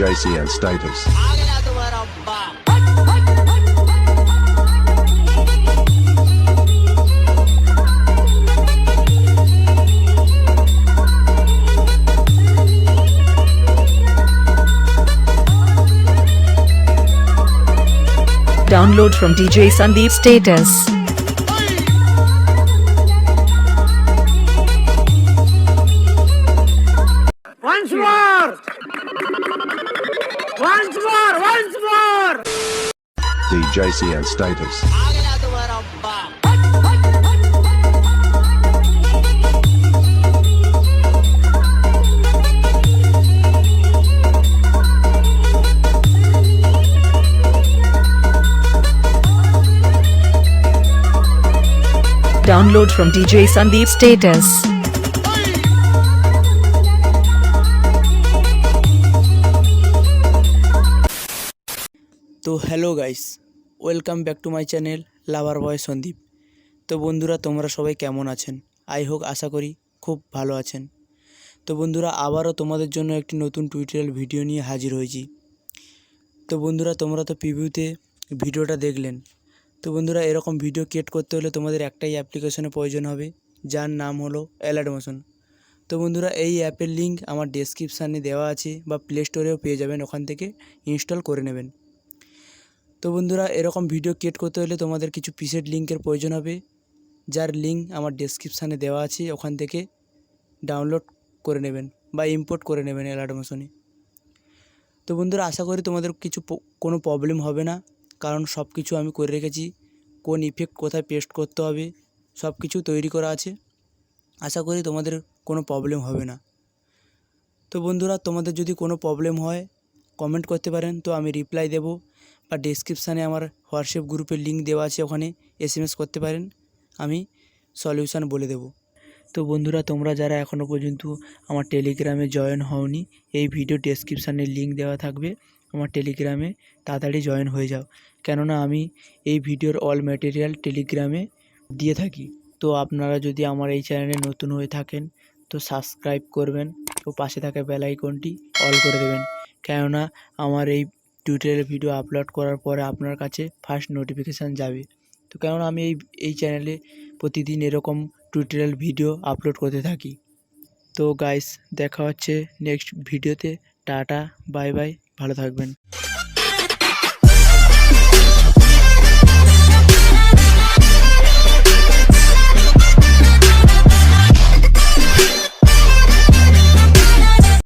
JCN status. Download from DJ Sandeep status. Once more! Once more! Once more! The JCN status. Download from DJ Sandeep status. তো hello guys, welcome back to my channel lover boy Sandeep. তো বন্ধুরা, তোমরা সবাই কেমন আছেন? আশা করি খুব ভালো আছেন। তো বন্ধুরা, আবারও তোমাদের জন্য একটি নতুন টিউটোরিয়াল ভিডিও নিয়ে হাজির হয়েছি। তো বন্ধুরা, তোমরা তো প্রিভিউতে ভিডিওটা দেখলেন। তো বন্ধুরা, এরকম ভিডিও ক্রিয়েট করতে হলে তোমাদের একটাই অ্যাপ্লিকেশনের প্রয়োজন হবে, যার নাম হলো অ্যালার্ট মোশন। তো বন্ধুরা, এই অ্যাপের লিঙ্ক আমার ডেসক্রিপশানে দেওয়া আছে বা প্লে স্টোরেও পেয়ে যাবেন, ওখান থেকে ইনস্টল করে নেবেন। তো বন্ধুরা, এরকম ভিডিও ক্রিয়েট করতে হলে তোমাদের কিছু প্রিসেট লিঙ্কের প্রয়োজন হবে, যার লিঙ্ক আমার ডেসক্রিপশানে দেওয়া আছে, ওখান থেকে ডাউনলোড করে নেবেন বা ইম্পোর্ট করে নেবেন অ্যালার্ট মোশনে। তো বন্ধুরা, আশা করি তোমাদের কোনো প্রবলেম হবে না, কারণ সব কিছু আমি করে রেখেছি। কোন ইফেক্ট কোথায় পেস্ট করতে হবে সব কিছু তৈরি করা আছে। আশা করি তোমাদের কোনো প্রবলেম হবে না। তো বন্ধুরা, তোমাদের যদি কোনো প্রবলেম হয় কমেন্ট করতে পারেন, তো আমি রিপ্লাই দেব, বা ডেসক্রিপশানে আমার হোয়াটসঅ্যাপ গ্রুপের লিঙ্ক দেওয়া আছে, ওখানে SMS করতে পারেন, আমি সলিউশান বলে দেব। তো বন্ধুরা, তোমরা যারা এখনও পর্যন্ত আমার টেলিগ্রামে জয়েন হওনি, এই ভিডিও ডেসক্রিপশানে লিঙ্ক দেওয়া থাকবে, আমার টেলিগ্রামে তাড়াতাড়ি জয়েন হয়ে যাও, কেননা আমি এই ভিডিওর অল ম্যাটেরিয়াল টেলিগ্রামে দিয়ে থাকি। তো আপনারা যদি আমার এই চ্যানেলে নতুন হয়ে থাকেন তো সাবস্ক্রাইব করবেন ও পাশে থাকা বেল আইকনটি অল করে দেবেন, কেননা আমার এই টিউটোরিয়াল ভিডিও আপলোড করার পরে আপনার কাছে ফার্স্ট নোটিফিকেশান যাবে। তো কেননা আমি এই চ্যানেলে প্রতিদিন এরকম টিউটোরিয়াল ভিডিও আপলোড করতে থাকি। তো গাইস, দেখা হচ্ছে নেক্সট ভিডিওতে। টাটা, বাই বাই, ভালো থাকবেন।